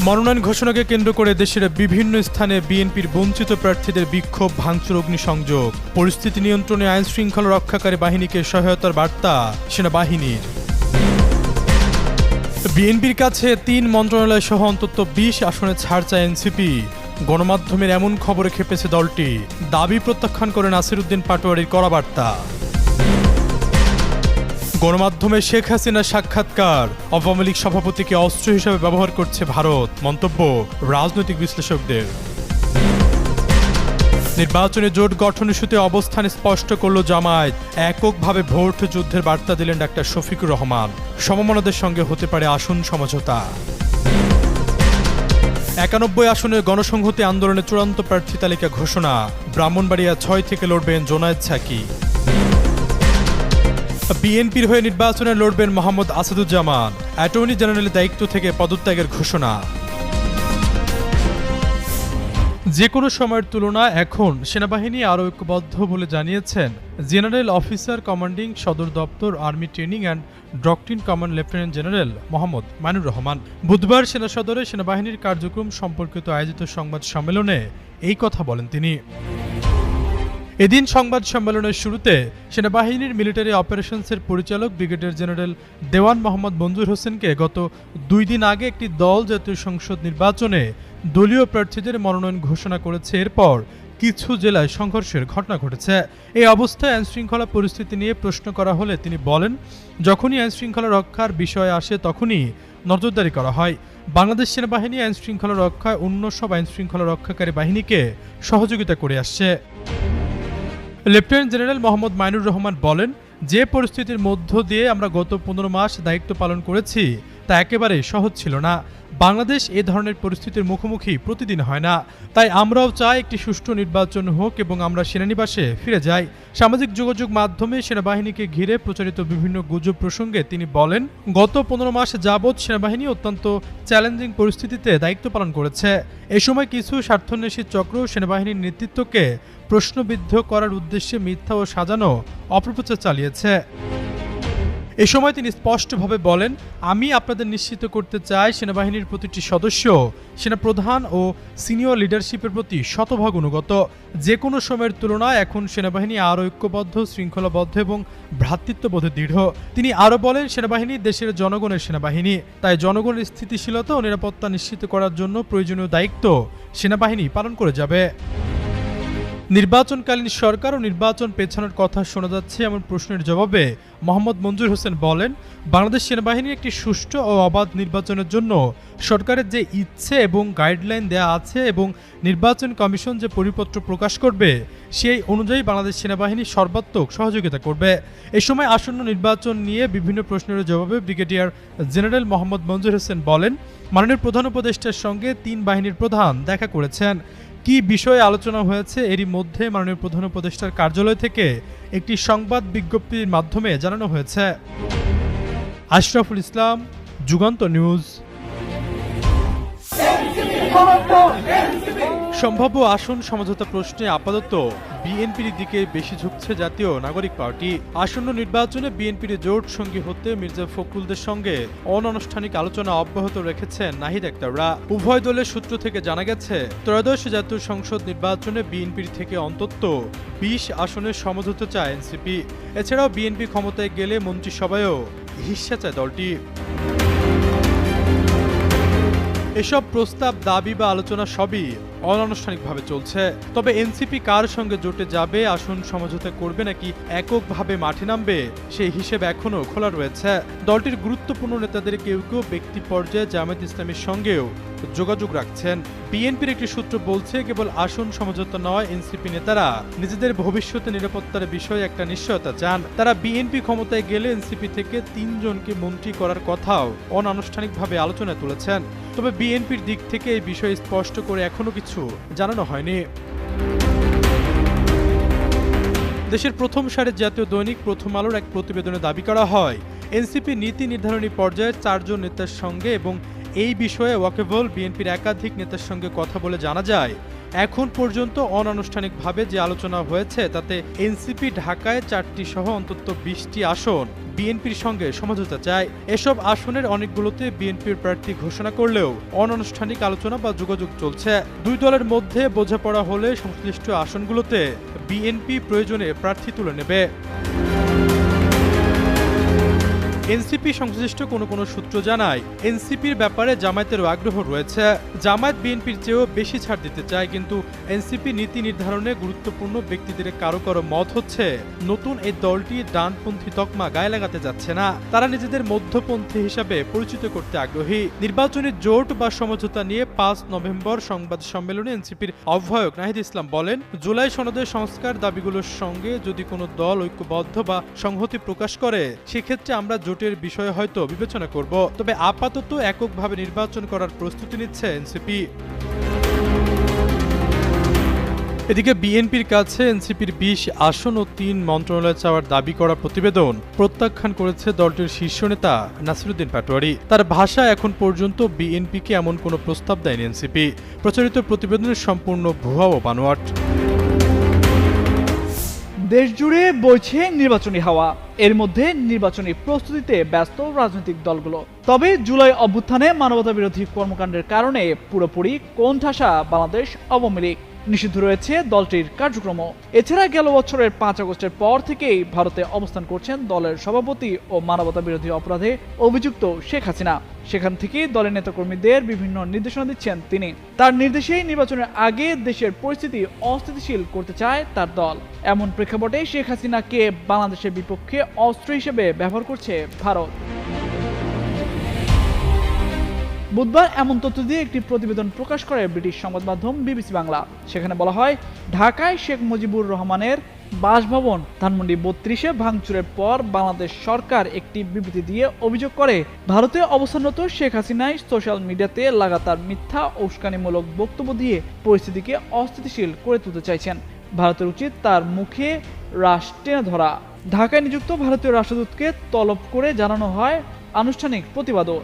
মনোনয়ন ঘোষণাকে কেন্দ্র করে দেশের বিভিন্ন স্থানে বিএনপির বঞ্চিত প্রার্থীদের বিক্ষোভ, ভাঙচুর, অগ্নিসংযোগ। পরিস্থিতি নিয়ন্ত্রণে আইন শৃঙ্খলা রক্ষাকারী বাহিনীকে সহায়তার বার্তা সেনাবাহিনীর। বিএনপির কাছে ৩ মন্ত্রণালয় সহ অন্তত ২০ আসনে ছাড় চায় এনসিপি। গণমাধ্যমের এমন খবরে খেপেছে দলটি। দাবি প্রত্যাখ্যান করে নাসির উদ্দিন পাটোয়ারির কড়া বার্তা। গণমাধ্যমে শেখ হাসিনার সাক্ষাৎকার, আওয়ামী লীগ সভাপতিকে অস্ত্র হিসেবে ব্যবহার করছে ভারত, মন্তব্য রাজনৈতিক বিশ্লেষকদের। নির্বাচনে জোট গঠন ইস্যুতে অবস্থান স্পষ্ট করল জামায়াত। এককভাবে ভোট যুদ্ধের বার্তা দিলেন ডাক্তার শফিকুর রহমান। সমমনাদের সঙ্গে হতে পারে আসন সমঝোতা। ৯১ আসনের গণসংহতি আন্দোলনের চূড়ান্ত প্রার্থী তালিকা ঘোষণা। ব্রাহ্মণবাড়িয়া ৬ থেকে লড়বেন জোনায়েদ সাকি। বিএনপির হয়ে নির্বাচনে লড়বেন মোহাম্মদ আসাদুজ্জামান। অ্যাটর্নি জেনারেলের দায়িত্ব থেকে পদত্যাগের ঘোষণা। যে কোনো সময়ের তুলনায় এখন সেনাবাহিনী আরও ঐক্যবদ্ধ বলে জানিয়েছেন জেনারেল অফিসার কমান্ডিং সদর দপ্তর, army training and doctrine command lieutenant general Mohammad Mainur Rahman. বুধবার সেনা সদরে সেনাবাহিনীর কার্যক্রম সম্পর্কিত আয়োজিত সংবাদ সম্মেলনে এই কথা বলেন তিনি। এদিন সংবাদ সম্মেলনের শুরুতে সেনাবাহিনীর মিলিটারি অপারেশনসের পরিচালক ব্রিগেডিয়ার জেনারেল দেওয়ান মোহাম্মদ মঞ্জুর হোসেনকে গত ২ দিন আগে একটি দল জাতীয় সংসদ নির্বাচনে দলীয় প্রার্থীদের মনোনয়ন ঘোষণা করেছে। এরপর কিছু জেলায় সংঘর্ষের ঘটনা ঘটেছে। এই অবস্থায় আইনশৃঙ্খলা পরিস্থিতি নিয়ে প্রশ্ন করা হলে তিনি বলেন, যখনই আইনশৃঙ্খলা রক্ষার বিষয় আসে তখনই নজরদারি করা হয়। বাংলাদেশ সেনাবাহিনী আইনশৃঙ্খলা রক্ষায় অন্য সব আইনশৃঙ্খলা রক্ষাকারী বাহিনীকে সহযোগিতা করে আসছে। লেফটেন্যান্ট জেনারেল মোহাম্মদ মাইনুর রহমান বলেন, যে পরিস্থিতির মধ্য দিয়ে আমরা গত ১৫ মাস দায়িত্ব পালন করেছি তা একেবারে সহজ ছিল না। বাংলাদেশ এ ধরনের পরিস্থিতির মুখোমুখি প্রতিদিন হয় না। তাই আমরাও চাই একটি সুষ্ঠু নির্বাচন হোক এবং আমরা সেনানিবাসে ফিরে যাই। সামাজিক যোগাযোগ মাধ্যমে সেনাবাহিনীকে ঘিরে প্রচারিত বিভিন্ন গুজব প্রসঙ্গে তিনি বলেন, গত ১৫ মাস যাবৎ সেনাবাহিনী অত্যন্ত চ্যালেঞ্জিং পরিস্থিতিতে দায়িত্ব পালন করেছে। এ সময় কিছু স্বার্থান্বেষী চক্র সেনাবাহিনীর নেতৃত্বকে প্রশ্নবিদ্ধ করার উদ্দেশ্যে মিথ্যা ও সাজানো অপপ্রচার চালিয়েছে। এ সময় তিনি স্পষ্টভাবে বলেন, আমি আপনাদের নিশ্চিত করতে চাই সেনাবাহিনীর প্রতিটি সদস্য সেনাপ্রধান ও সিনিয়র লিডারশিপের প্রতি শতভাগ অনুগত। যে কোনো সময়ের তুলনায় এখন সেনাবাহিনী আরও ঐক্যবদ্ধ, শৃঙ্খলাবদ্ধ এবং ভ্রাতৃত্ববোধে দৃঢ়। তিনি আরও বলেন, সেনাবাহিনী দেশের জনগণের সেনাবাহিনী। তাই জনগণের স্থিতিশীলতা ও নিরাপত্তা নিশ্চিত করার জন্য প্রয়োজনীয় দায়িত্ব সেনাবাহিনী পালন করে যাবে। নির্বাচনকালীন সরকার ও নির্বাচন পেছানোর কথা শোনা যাচ্ছে এমন প্রশ্নের জবাবে মোহাম্মদ মঞ্জুর হোসেন বলেন, বাংলাদেশ সেনাবাহিনীর একটি সুষ্ঠু ও অবাধ নির্বাচনের জন্য সরকারের যে ইচ্ছে এবং গাইডলাইন দেয়া আছে এবং নির্বাচন কমিশন যে পরিপত্র প্রকাশ করবে সেই অনুযায়ী বাংলাদেশ সেনাবাহিনী সর্বাত্মক সহযোগিতা করবে। এ সময় আসন্ন নির্বাচন নিয়ে বিভিন্ন প্রশ্নের জবাবে ব্রিগেডিয়ার জেনারেল মোহাম্মদ মঞ্জুর হোসেন বলেন, মাননীয় প্রধান উপদেষ্টার সঙ্গে ৩ বাহিনীর প্রধান দেখা করেছেন। কি বিষয়ে আলোচনা হয়েছে এরই মধ্যে মাননীয় প্রধান উপদেষ্টার কার্যালয় থেকে একটি সংবাদ বিজ্ঞপ্তির মাধ্যমে জানানো হয়েছে। আশরাফুল ইসলাম, যুগান্তর নিউজ। সম্ভাব্য আসন সমঝোতা প্রশ্নে আপাতত বিএনপির দিকে বেশি ঝুঁকছে জাতীয় নাগরিক পার্টি। আসন্ন নির্বাচনে বিএনপির জোট সঙ্গী হতে মির্জা ফখরুলদের সঙ্গে অনানুষ্ঠানিক আলোচনা অব্যাহত রেখেছেন নাহিদ আক্তাররা। উভয় দলের সূত্র থেকে জানা গেছে, ত্রয়োদশ জাতীয় সংসদ নির্বাচনে বিএনপির থেকে অন্তত ২০ আসনের সমঝোতা চায় এনসিপি। এছাড়াও বিএনপি ক্ষমতায় গেলে মন্ত্রিসভায়ও হিস্সা চায় দলটি। এসব প্রস্তাব, দাবি বা আলোচনা সবই অনানুষ্ঠানিকভাবে চলছে। তবে এনসিপি কার সঙ্গে জোটে যাবে, আসন সমঝোতা করবে নাকি এককভাবে মাঠে নামবে সেই হিসেব এখনও খোলা রয়েছে। দলটির গুরুত্বপূর্ণ নেতাদের কেউ কেউ ব্যক্তি পর্যায়ে জামায়াত ইসলামীর সঙ্গেও যোগাযোগ রাখছেন। বিএনপির একটি সূত্র বলছে, কেবল আসন সমঝোতা নয়, এনসিপি নেতারা নিজেদের ভবিষ্যতে নিরাপত্তার বিষয়ে একটা নিশ্চয়তা চান। তারা বিএনপি ক্ষমতায় গেলে এনসিপি থেকে ৩ জনকে মন্ত্রী করার কথাও অনানুষ্ঠানিকভাবে আলোচনায় তুলেছেন। তবে বিএনপির দিক থেকে এই বিষয়ে স্পষ্ট করে এখনো কিছু জানানো হয়নি। দেশের প্রথম সারির জাতীয় দৈনিক প্রথম আলোর এক প্রতিবেদনে দাবি করা হয়, এনসিপি নীতি নির্ধারণী পর্যায়ে ৪ জন নেতার সঙ্গে এবং এই বিষয়ে ওয়াকেবল বিএনপির একাধিক নেতার সঙ্গে কথা বলে জানা যায়, এখন পর্যন্ত অনানুষ্ঠানিকভাবে যে আলোচনা হয়েছে তাতে এনসিপি ঢাকায় 4টি সহ অন্তত 20টি আসন বিএনপির সঙ্গে সমঝোতা চায়। এসব আসনের অনেকগুলোতে বিএনপির প্রার্থী ঘোষণা করলেও অনানুষ্ঠানিক আলোচনা বা যোগাযোগ চলছে। দুই দলের মধ্যে বোঝাপড়া হলে সংশ্লিষ্ট আসনগুলোতে বিএনপি প্রয়োজনে প্রার্থী তুলে নেবে। এনসিপি সংশ্লিষ্ট কোনো সূত্র জানায়, এনসিপির ব্যাপারে জামায়াতেরও আগ্রহ রয়েছে। জামায়াত বিএনপির চেয়েও বেশি ছাড় দিতে চায়, কিন্তু এনসিপি নীতি নির্ধারণে গুরুত্বপূর্ণ ব্যক্তিদের কারো মত হচ্ছে নতুন এই দলটি ডানপন্থী তকমা গায়ে লাগাতে যাচ্ছে না। তারা নিজেদের মধ্যপন্থী হিসাবে পরিচিত করতে আগ্রহী। নির্বাচনী জোট বা সমঝোতা নিয়ে 5 নভেম্বর সংবাদ সম্মেলনে এনসিপির আহ্বায়ক নাহিদ ইসলাম বলেন, জুলাই সনদের সংস্কার দাবিগুলোর সঙ্গে যদি কোনো দল ঐক্যবদ্ধ বা সংহতি প্রকাশ করে সেক্ষেত্রে আমরা জোটের বিষয়ে হয়তো বিবেচনা করব, তবে আপাতত এককভাবে নির্বাচন করার প্রস্তুতি নিচ্ছে এনসিপি। এদিকে বিএনপির কাছে এনসিপির 20 আসন ও 3 মন্ত্রণালয় চাওয়ার দাবি করা প্রতিবেদন প্রত্যাখ্যান করেছে দলটির শীর্ষ নেতা নাসিরুদ্দিন পাটোয়ারি। তার ভাষায় এখন পর্যন্ত বিএনপিকে এমন কোনো প্রস্তাব দেয়নি এনসিপি। প্রচারিত প্রতিবেদনের সম্পূর্ণ ভুয়া ও বানোয়াট। দেশ জুড়ে বইছে নির্বাচনী হাওয়া। এর মধ্যে নির্বাচনী প্রস্তুতিতে ব্যস্ত রাজনৈতিক দলগুলো। তবে জুলাই অভ্যুত্থানে মানবতাবিরোধী কর্মকাণ্ডের কারণে পুরোপুরি কোণঠাসা বাংলাদেশ আওয়ামী লীগ। নিষিদ্ধ রয়েছে দলটির কার্যক্রম। এছাড়া গেল বছরের 5 আগস্টের পর থেকেই ভারতে অবস্থান করছেন দলের সভাপতি ও মানবতাবিরোধী অপরাধে অভিযুক্ত শেখ হাসিনা। সেখান থেকেই দলের নেতাকর্মীদের বিভিন্ন নির্দেশনা দিচ্ছেন তিনি। তার নির্দেশেই নির্বাচনের আগে দেশের পরিস্থিতি অস্থিতিশীল করতে চায় তার দল। এমন প্রেক্ষাপটে শেখ হাসিনাকে বাংলাদেশের বিপক্ষে অস্ত্র হিসেবে ব্যবহার করছে ভারত। বুধবার এমন তথ্য দিয়ে একটি প্রতিবেদন প্রকাশ করে ব্রিটিশ সংবাদ মাধ্যম বিবিসি বাংলা। সেখানে বলা হয়, ঢাকায় শেখ মুজিবুর রহমানের বাসভবন ধানমন্ডি 32-এ ভাঙচুরের পর বাংলাদেশ সরকার একটি বিবৃতি দিয়ে অভিযোগ করে ভারতে অবস্থানরত শেখ হাসিনাই সোশ্যাল মিডিয়াতে লাগাতার মিথ্যা ও উস্কানিমূলক বক্তব্য দিয়ে পরিস্থিতিকে অস্থিতিশীল করে তুলতে চাইছেন। ভারতের উচিত তার মুখে রাশ টেনে ধরা। ঢাকায় নিযুক্ত ভারতীয় রাষ্ট্রদূতকে তলব করে জানানো হয় আনুষ্ঠানিক প্রতিবাদও।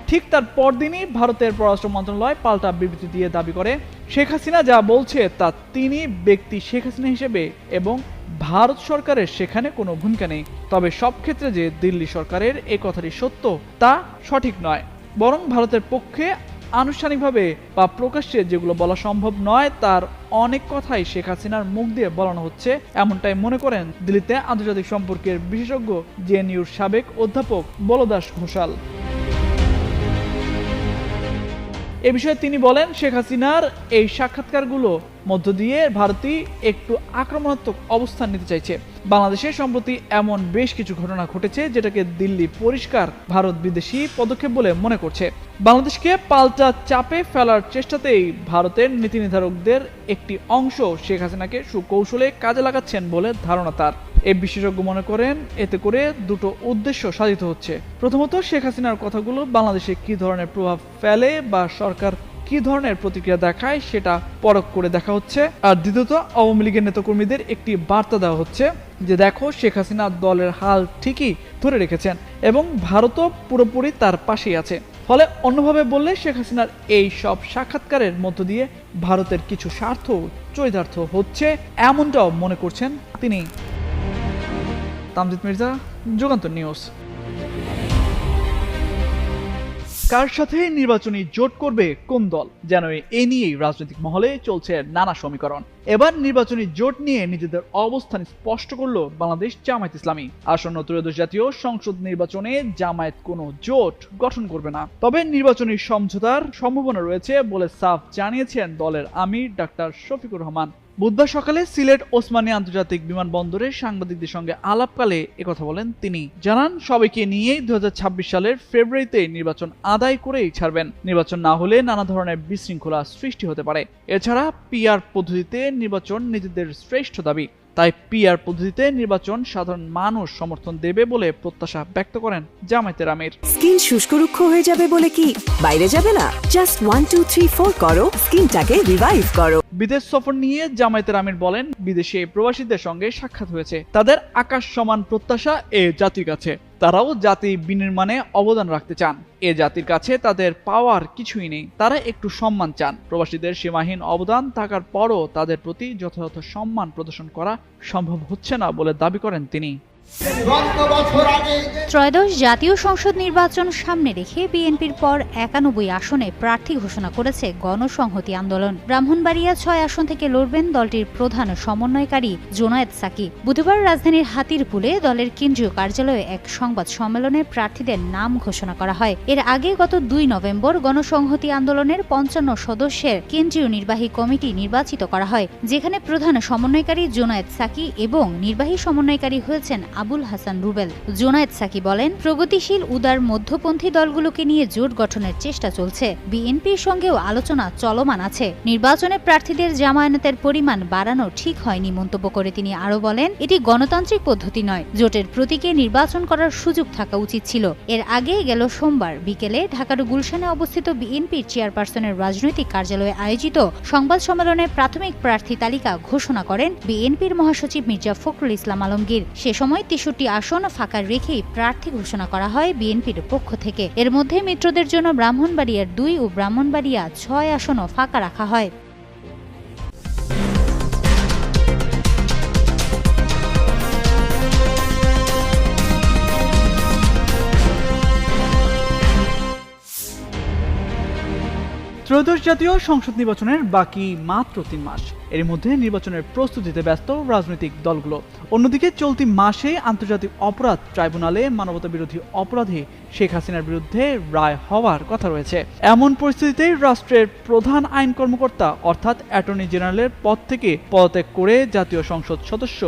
ঠিক তার পরদিনই ভারতের পররাষ্ট্র মন্ত্রণালয় পাল্টা বিবৃতি দিয়ে দাবি করে, শেখ হাসিনা যা বলছে তা তিনি ব্যক্তি শেখ হাসিনা হিসেবে এবং ভারত সরকারের সেখানে কোনো ভূমিকা নেই। তবে সব ক্ষেত্রে যে দিল্লি সরকারের এই কথাটি সত্য তা সঠিক নয়, বরং ভারতের পক্ষে আনুষ্ঠানিকভাবে বা প্রকাশ্যে যেগুলো বলা সম্ভব নয় তার অনেক কথাই শেখ হাসিনার মুখ দিয়ে বলানো হচ্ছে, এমনটাই মনে করেন দিল্লিতে আন্তর্জাতিক সম্পর্কের বিশেষজ্ঞ জেএনইউর সাবেক অধ্যাপক বলদাস ঘোষাল। এ বিষয়ে তিনি বলেন, শেখ হাসিনার এই সাক্ষাৎকারগুলো মধ্য দিয়ে ভারতই একটু আক্রমণাত্মক অবস্থান নিতে চাইছে। বাংলাদেশে সম্প্রতি এমন বেশ কিছু ঘটনা ঘটেছে যেটাকে দিল্লি পরিষ্কার ভারত বিদেশি পদক্ষেপ বলে মনে করছে। বাংলাদেশকে পাল্টা চাপে ফেলার চেষ্টাতেই ভারতের নীতি নির্ধারকদের একটি অংশ শেখ হাসিনাকে সুকৌশলে কাজে লাগাচ্ছেন বলে ধারণা তার। এই বিশেষজ্ঞ মনে করেন এতে করে দুটো উদ্দেশ্য সাধিত হচ্ছে। প্রথমত, শেখ হাসিনার কথাগুলো বাংলাদেশে কি ধরনের প্রভাব ফেলে বা সরকার কি ধরনের প্রতিক্রিয়া দেখায় সেটা পরখ করে দেখা হচ্ছে। আর দ্বিতীয়ত, আওয়ামী লীগের নেতাকর্মীদের একটি বার্তা দেওয়া হচ্ছে যে দেখো, শেখ হাসিনা দলের হাল ঠিকই ধরে রেখেছেন এবং ভারতও পুরোপুরি তার পাশেই আছে। ফলে অন্যভাবে বললে শেখ হাসিনার এই সব সাক্ষাৎকারের মধ্য দিয়ে ভারতের কিছু স্বার্থ চরিতার্থ হচ্ছে, এমনটাও মনে করছেন তিনি। তামজিদ মির্জা, যুগান্তর নিউজ। কার সাথে নির্বাচনী জোট করবে কোন দল, যেন এ নিয়েই রাজনৈতিক মহলে চলছে নানা সমীকরণ। এবার নির্বাচনী জোট নিয়ে নিজেদের অবস্থান স্পষ্ট করল বাংলাদেশ জামায়াত ইসলামী। আসন্ন ত্রয়োদশ জাতীয় সংসদ নির্বাচনে জামায়াত কোনো জোট গঠন করবে না, তবে নির্বাচনী সমঝোতার সম্ভাবনা রয়েছে বলে সাফ জানিয়েছেন দলের আমির ডাক্তার শফিকুর রহমান। বুধবার সকালে সিলেট ওসমানী আন্তর্জাতিক বিমানবন্দরে সাংবাদিকদের সঙ্গে আলাপকালে একথা বলেন তিনি। জানান, সবাইকে নিয়েই 2026 সালের ফেব্রুয়ারিতে নির্বাচন আদায় করেই ছাড়বেন। নির্বাচন না হলে নানা ধরনের বিশৃঙ্খলা সৃষ্টি হতে পারে। এছাড়া পিআর পদ্ধতিতে নির্বাচন নিজেদের শ্রেষ্ঠ দাবি, তাই পিআর পদ্ধতিতে নির্বাচন সাধারণ মানুষ সমর্থন দেবে বলে প্রত্যাশা ব্যক্ত করেন জামায়াতের আমির। স্কিন শুষ্ক রুক্ষ হয়ে যাবে বলে কি বাইরে যাবে না? জাস্ট 1 2 3 4 করো, স্কিনটাকে রিভাইভ করো। বিদেশ সফর নিয়ে জামায়াতের আমির বলেন, বিদেশে প্রবাসীদের সঙ্গে সাক্ষাৎ হয়েছে, তাদের আকাশ সমান প্রত্যাশা এ জাতির কাছে। তারাও জাতি বিনির্মাণে অবদান রাখতে চান। এ জাতির কাছে তাদের পাওয়ার কিছুই নেই, তারা একটু সম্মান চান। প্রবাসীদের সীমাহীন অবদান থাকার পরও তাদের প্রতি যথাযথ সম্মান প্রদর্শন করা সম্ভব হচ্ছে না বলে দাবি করেন তিনি। ত্রয়োদশ জাতীয় সংসদ নির্বাচন সামনে রেখে বিএনপির পর 91 আসনে প্রার্থী ঘোষণা করেছে গণসংহতি আন্দোলন। ব্রাহ্মণবাড়িয়া 6 আসন থেকে লড়বেন দলটির প্রধান সমন্বয়কারী জোনায়েদ সাকি। বুধবার রাজধানীর হাতিরপুলে দলের কেন্দ্রীয় কার্যালয়ে এক সংবাদ সম্মেলনে প্রার্থীদের নাম ঘোষণা করা হয়। এর আগে গত 2 নভেম্বর গণসংহতি আন্দোলনের 55 সদস্যের কেন্দ্রীয় নির্বাহী কমিটি নির্বাচিত করা হয়, যেখানে প্রধান সমন্বয়কারী জোনায়েদ সাকি এবং নির্বাহী সমন্বয়কারী হয়েছেন আবুল হাসান রুবেল। জোনায়েদ সাকি বলেন, প্রগতিশীল উদার মধ্যপন্থী দলগুলোকে নিয়ে জোট গঠনের চেষ্টা চলছে। বিএনপির সঙ্গেও আলোচনা চলমান আছে। নির্বাচনে প্রার্থীদের জামায়াতের পরিমাণ বাড়ানো ঠিক হয়নি মন্তব্য করে তিনি আরও বলেন, এটি গণতান্ত্রিক পদ্ধতি নয়। জোটের প্রতীকে নির্বাচন করার সুযোগ থাকা উচিত ছিল। এর আগে গেল সোমবার বিকেলে ঢাকার গুলশানে অবস্থিত বিএনপির চেয়ারপারসনের রাজনৈতিক কার্যালয়ে আয়োজিত সংবাদ সম্মেলনে প্রাথমিক প্রার্থী তালিকা ঘোষণা করেন বিএনপির মহাসচিব মির্জা ফখরুল ইসলাম আলমগীর। সে সময় 63টি আসন ফাঁকা রেখেই প্রার্থী ঘোষণা করা হয় বিএনপির পক্ষ থেকে। এর মধ্যে মিত্রদের জন্য ব্রাহ্মণবাড়িয়ার 2 ও ব্রাহ্মণবাড়িয়া 6 আসনও ফাঁকা রাখা হয়। ত্রয়োদশ জাতীয় সংসদ নির্বাচনের বাকি মাত্র 3 মাস। এর মধ্যে নির্বাচনের প্রস্তুতিতে ব্যস্ত রাজনৈতিক দলগুলো। অন্যদিকে চলতি মাসে আন্তর্জাতিক অপরাধ ট্রাইব্যুনালে মানবতাবিরোধী অপরাধে শেখ হাসিনার বিরুদ্ধে রায় হওয়ার কথা রয়েছে। এমন পরিস্থিতিতে রাষ্ট্রের প্রধান আইন কর্মকর্তা অর্থাৎ অ্যাটর্নি জেনারেলের পদ থেকে পদত্যাগ করে জাতীয় সংসদ সদস্য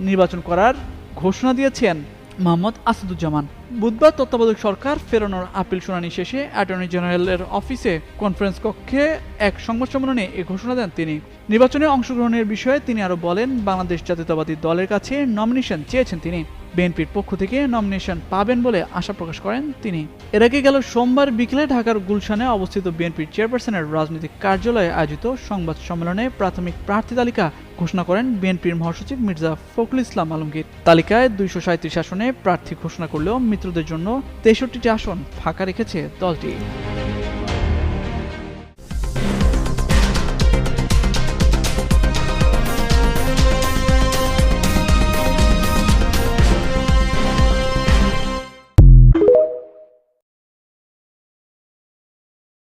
নির্বাচন করার ঘোষণা দিয়েছেন মোহাম্মদ আসাদুজ্জামান। বুধবার তত্ত্বাবধায়ক সরকার ফেরানোর আপিল শুনানি শেষে অ্যাটর্নি জেনারেলের অফিসে কনফারেন্স কক্ষে এক সংবাদ সম্মেলনে এ ঘোষণা দেন তিনি। নির্বাচনে অংশগ্রহণের বিষয়ে তিনি আরো বলেন, বাংলাদেশ জাতীয়তাবাদী দলের কাছে নমিনেশন চেয়েছেন তিনি। বিএনপির পক্ষ থেকে নমিনেশন পাবেন বলে আশা প্রকাশ করেন তিনি। এর আগে গেল সোমবার বিকেলে ঢাকার গুলশানে অবস্থিত বিএনপির চেয়ারপারসনের রাজনৈতিক কার্যালয়ে আয়োজিত সংবাদ সম্মেলনে প্রাথমিক প্রার্থী তালিকা ঘোষণা করেন বিএনপির মহাসচিব মির্জা ফখরুল ইসলাম আলমগীর। তালিকায় 237 আসনে প্রার্থী ঘোষণা করলেও মিত্রদের জন্য 63টি আসন ফাঁকা রেখেছে দলটি।